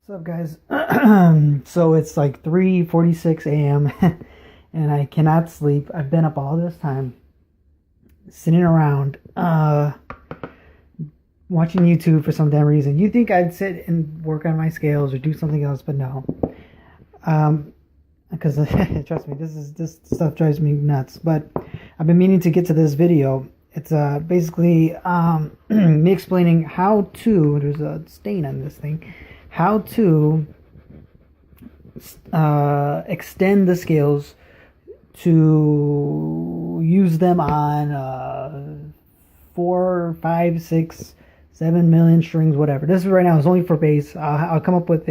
What's up, guys? So it's like 3:46 a.m. and I cannot sleep. I've been up all this time sitting around watching YouTube for some damn reason. You think I'd sit and work on my scales or do something else, but no. Because trust me, this stuff drives me nuts. But I've been meaning to get to this video. It's basically me explaining how to. There's a stain on this thing. How to extend the scales to use them on 4, 5, 6, 7 million strings, whatever. This is right now is only for bass. I'll come up with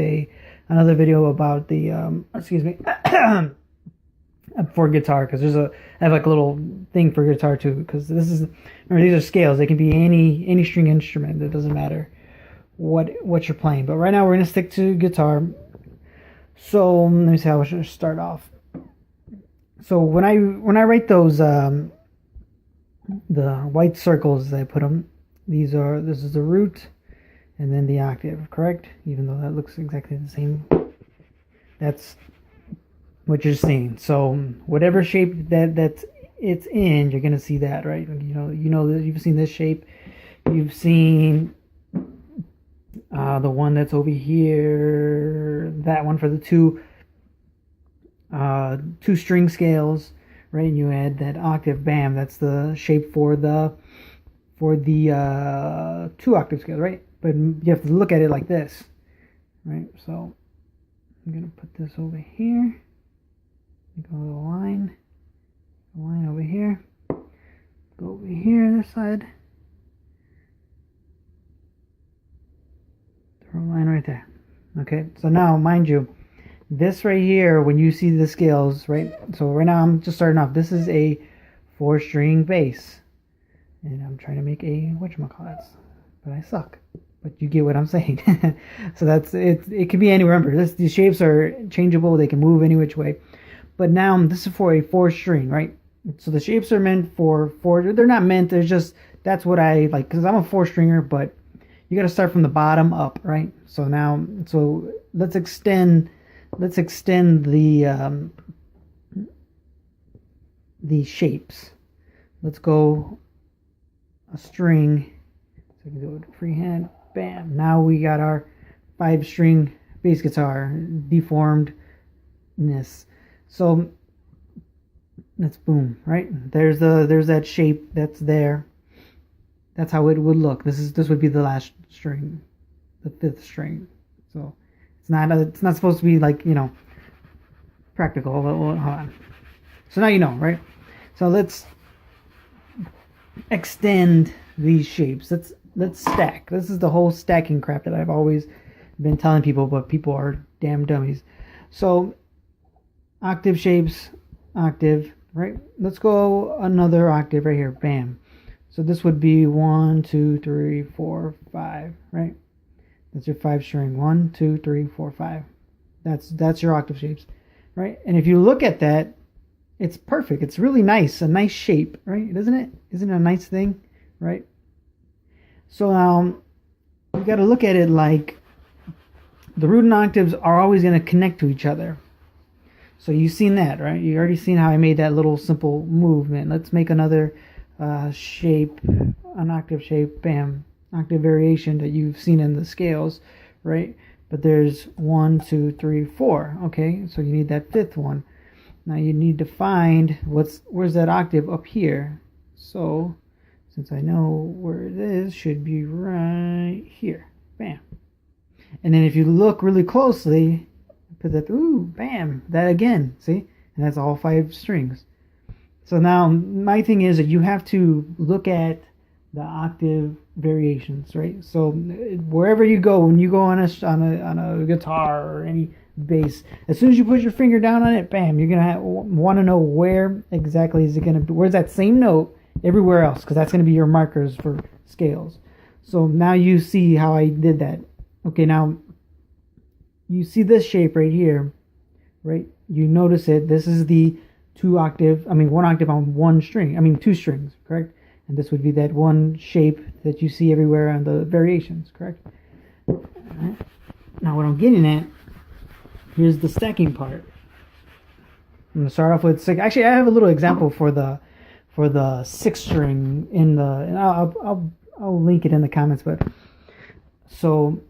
another video about the excuse me for guitar, because I have like a little thing for guitar too, because remember, these are scales. They can be any string instrument. It doesn't matter what you're playing, but right now we're gonna stick to guitar. So let me see how I should start off. So when I write those the white circles, I put them, this is the root and then the octave, correct? Even though that looks exactly the same, that's what you're seeing. So whatever shape that it's in, you're gonna see that, right? You know that you've seen this shape. You've seen the one that's over here, that one for the two string scales, right? And you add that octave, bam, that's the shape for the 2 octave scales, right? But you have to look at it like this, right? So I'm gonna put this over here, make a little line over here, go over here this side, throw a line right there. Okay, so now mind you, this right here, when you see the scales, right? So right now I'm just starting off. This is a 4-string bass, and I'm trying to make a whatchamacallit, but I suck. But you get what I'm saying. So that's it. It can be anywhere. Remember, these shapes are changeable. They can move any which way. But now this is for a 4-string, right? So the shapes are meant for 4. They're not meant. They're just, that's what I like, because I'm a 4-stringer, but you got to start from the bottom up, right? So now, let's extend the shapes. Let's go a string. So we can do it freehand. Bam. Now we got our 5-string bass guitar deformedness. So that's boom, right? There's that shape that's there. That's how it would look. This would be the last string, the 5th string. So it's not supposed to be like, practical. Hold on. So now you know, right? So let's extend these shapes. Let's stack. This is the whole stacking crap that I've always been telling people, but people are damn dummies. So octave shapes, octave, right? Let's go another octave right here. Bam. So this would be 1, 2, 3, 4, 5, right? That's your 5-string. 1, 2, 3, 4, 5. That's your octave shapes, right? And if you look at that, it's perfect. It's really nice, a nice shape, right? Isn't it? Isn't it a nice thing, right? So now you got to look at it like the root and octaves are always going to connect to each other. So you've seen that, right? You already seen how I made that little simple movement. Let's make another shape, an octave shape, bam, octave variation that you've seen in the scales, right? But there's 1, 2, 3, 4. Okay, so you need that 5th one. Now you need to find where's that octave up here. So since I know where it is, should be right here. Bam. And then if you look really closely, put that, ooh, bam, that again, see? And that's all 5 strings. So now my thing is that you have to look at the octave variations, right? So wherever you go, when you go on a guitar or any bass, as soon as you put your finger down on it, bam, you're gonna want to know where exactly is it gonna be. Where's that same note everywhere else? Because that's gonna be your markers for scales. So now you see how I did that. Okay, now you see this shape right here, right? You notice it. This is the 1 octave on 1 string. 2 strings, correct? And this would be that one shape that you see everywhere on the variations, correct? All right. Now what I'm getting at, here's the stacking part. I'm gonna start off with six. Actually, I have a little example for the 6 string in the, and I'll link it in the comments. But so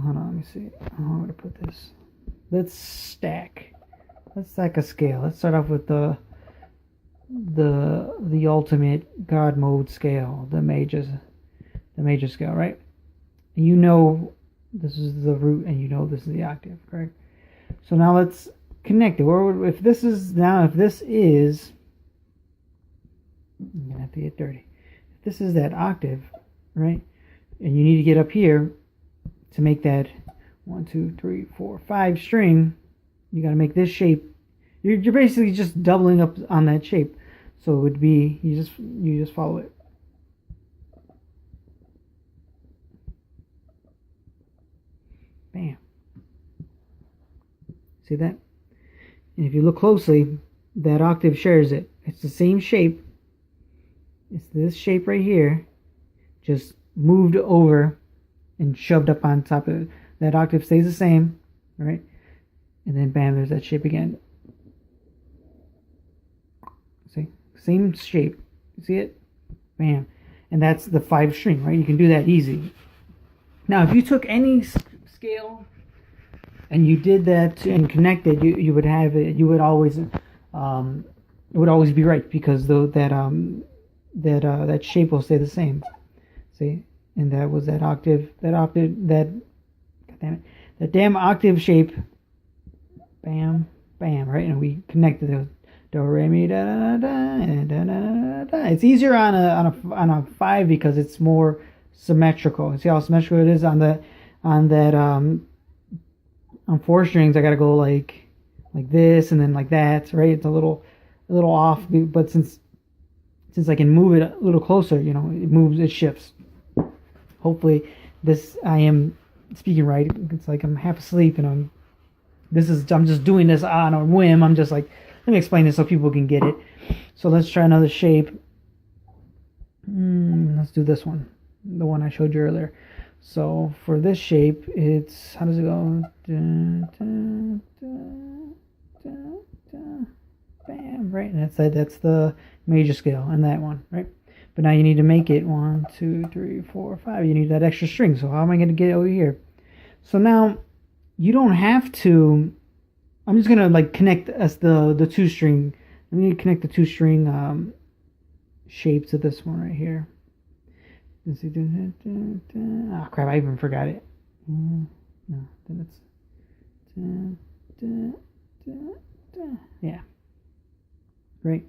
hold on, let me see. I'm gonna put this. Let's stack a scale. Let's start off with the ultimate God mode scale, the major scale, right? And you know this is the root, and you know this is the octave, correct? So now let's connect it. Or if this is, I'm gonna have to get dirty. If this is that octave, right? And you need to get up here to make that 1, 2, 3, 4, 5 string. You got to make this shape. You're basically just doubling up on that shape. So it would be, you just follow it. Bam. See that? And if you look closely, that octave shares it. It's the same shape. It's this shape right here, just moved over and shoved up on top of it. That octave stays the same, right? And then bam, there's that shape again. See? Same shape. See it? Bam. And that's the 5 string, right? You can do that easy. Now, if you took any scale and you did that and connected, you would have it. You would always, it would always be right, because that shape will stay the same. See? And that was that octave. God damn it, that damn octave shape. Bam, bam, right? And we connected those. Do, re, mi, da, da, da, da, da, da. It's easier on a 5 because it's more symmetrical. See how symmetrical it is on that on 4 strings. I gotta go like this and then like that, right? It's a little off, but since I can move it a little closer, it moves, it shifts. Hopefully I am speaking right. It's like I'm half asleep and I'm just doing this on a whim. I'm just like, let me explain this so people can get it. So let's try another shape. Let's do this one, the one I showed you earlier. So for this shape, it's, how does it go? Bam, right? And that's the major scale in that one, right? But now you need to make it 1, 2, 3, 4, 5. You need that extra string. So how am I going to get it over here? So now you don't have to. I'm just gonna like connect the 2 string. I'm gonna connect the 2 string shape to this one right here. Oh crap! I even forgot it. No, then it's yeah. Right.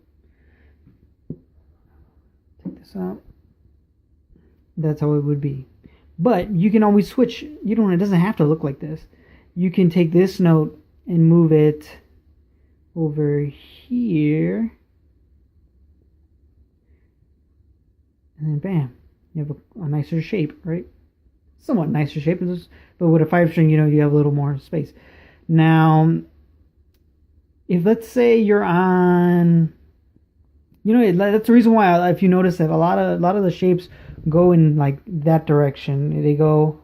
Take this out. That's how it would be. But you can always switch. It doesn't have to look like this. You can take this note and move it over here. And then bam. You have a nicer shape, right? Somewhat nicer shape. But with a 5 string, you have a little more space. Now, if let's say you're on, that's the reason why, if you notice that a lot of the shapes go in like that direction. They go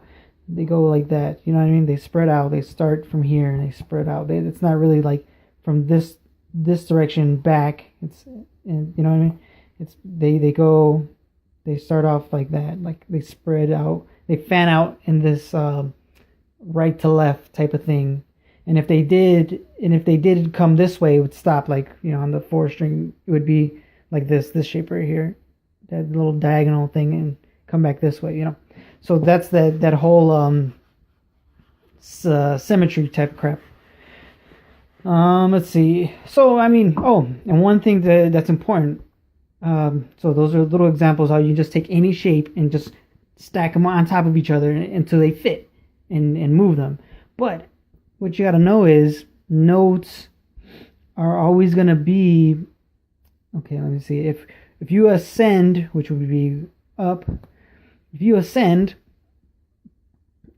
like that. You know what I mean? They spread out. They start from here and they spread out. It's not really like from this direction back. It's, and you know what I mean? It's they start off like that. Like they spread out. They fan out in this right to left type of thing. And if they did come this way, it would stop like, on the 4 string, it would be like this shape right here, that little diagonal thing, and come back this way, So that's that whole symmetry type crap. Let's see. So and one thing that's important. So those are little examples how you just take any shape and just stack them on top of each other until they fit and move them. But what you got to know is notes are always going to be, okay, let me see. If you ascend, which would be up, if you ascend,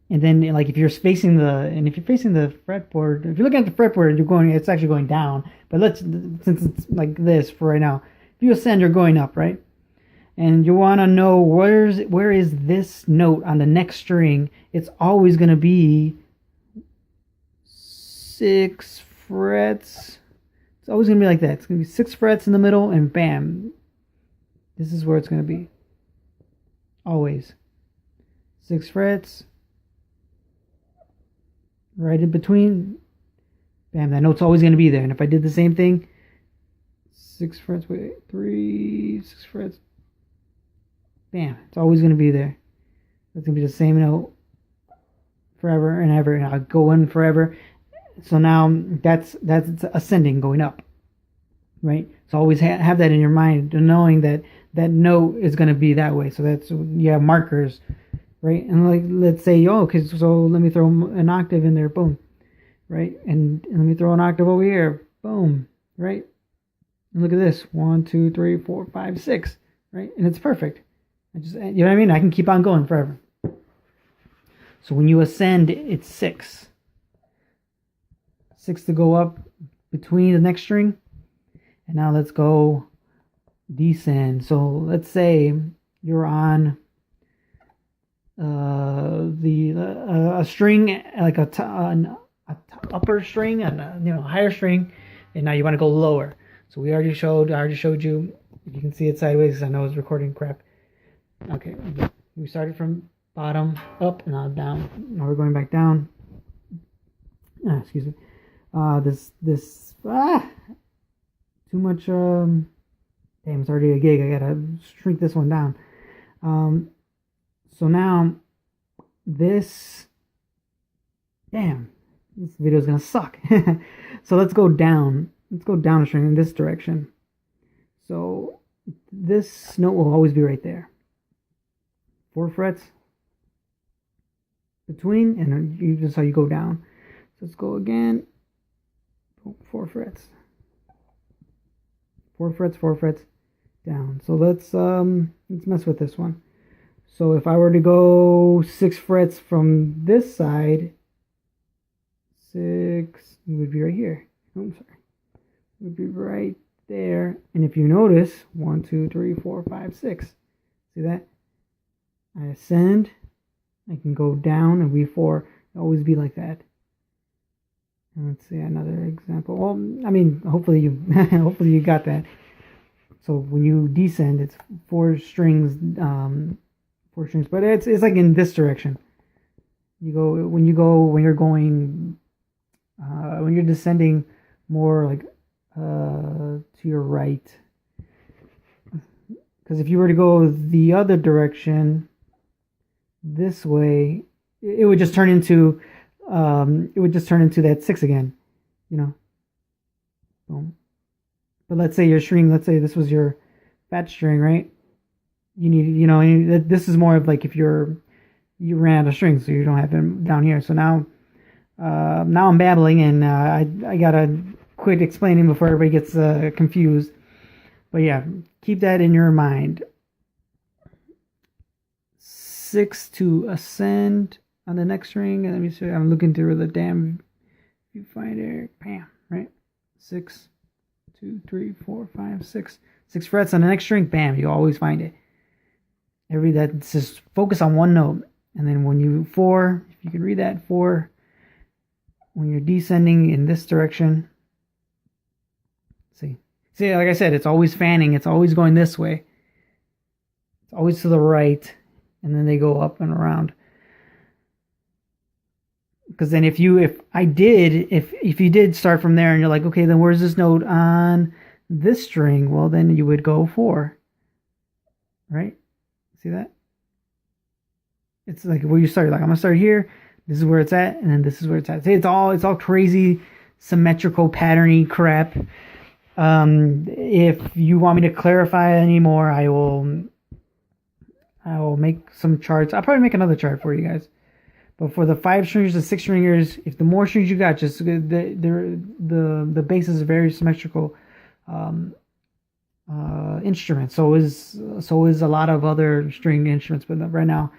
and then like if you're facing the fretboard, if you're looking at the fretboard, it's actually going down. But since it's like this for right now, if you ascend, you're going up, right? and you want to know where is this note on the next string. It's always going to be 6 frets. It's always going to be like that. It's going to be 6 frets in the middle, and bam, this is where it's going to be. Always 6 frets right in between. Bam, that note's always going to be there. And if I did the same thing, 6 frets, wait, 6 frets, bam, it's always going to be there. It's going to be the same note forever and ever, and I'll go in forever. So now that's ascending, going up, right? So always have that in your mind, knowing that that note is going to be that way. So that's, you have markers, right? And like, let's say, okay, so let me throw an octave in there, boom, right? And let me throw an octave over here, boom, right? And look at this, 1, 2, 3, 4, 5, 6, right? And it's perfect. I just, you know what I mean? I can keep on going forever. So when you ascend, it's 6. 6 to go up between the next string. And now let's go descend. So let's say you're on a string, like an upper string, and a higher string, and now you want to go lower. So I already showed you. You can see it sideways because I know it's recording crap. Okay, we started from bottom up, and now down. Now we're going back down. Excuse me. Too much. Damn, it's already a gig. I gotta shrink this one down. So now this. Damn, this video is gonna suck. So let's go down. Let's go down a string in this direction. So this note will always be right there. 4 frets between, and you just how you go down. So let's go again. 4 frets. 4 frets, 4 frets down. So let's mess with this one. So if I were to go 6 frets from this side, 6 would be right here. Oh, I'm sorry. It would be right there. And if you notice, 1, 2, 3, 4, 5, 6. See that? I ascend. I can go down, and V4 always be like that. And let's see another example. Well, I mean, hopefully you hopefully you got that. So when you descend, it's 4 strings, 4 strings, but it's like in this direction. When you're descending more like to your right. Because if you were to go the other direction, this way, it would just turn into that 6 again, Boom. But let's say your string, let's say this was your fat string, right? You need, this is more of like if you ran out of strings, so you don't have them down here. So now I'm babbling, and I gotta quit explaining before everybody gets confused. But yeah, keep that in your mind. 6 to ascend on the next string. And let me see, I'm looking through the damn viewfinder. Bam, right? 6, 2, 3, 4, 5, 6. 6 frets on the next string. Bam, you always find it. That's just focus on one note. And then when you 4, if you can read that 4, when you're descending in this direction, see, like I said, it's always fanning. It's always going this way. It's always to the right, and then they go up and around. Because then if you did start from there and you're like, okay, then where's this note on this string? Well, then you would go 4, right? See that? It's like where you start. Like, I'm gonna start here. This is where it's at, and then this is where it's at. See, it's all crazy, symmetrical, patterny crap. If you want me to clarify anymore, I will make some charts. I'll probably make another chart for you guys. But for the 5 stringers, the 6 stringers, if the more strings you got, just the bass is a very symmetrical instrument. So is a lot of other string instruments, but right now.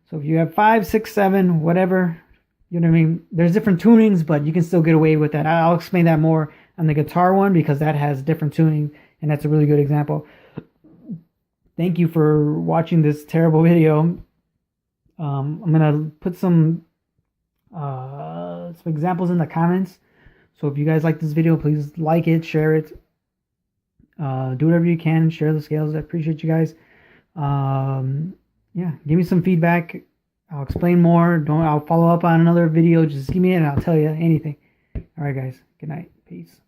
So if you have 5, 6, 7, whatever, you know what I mean. There's different tunings, but you can still get away with that. I'll explain that more on the guitar one because that has different tuning, and that's a really good example. thank you for watching this terrible video. I'm gonna put some examples in the comments. So if you guys like this video, please like it, share it, do whatever you can, share the scales. I appreciate you guys. Yeah, give me some feedback. I'll explain more. I'll follow up on another video. Just give me it and I'll tell you anything. All right, guys. Good night. Peace.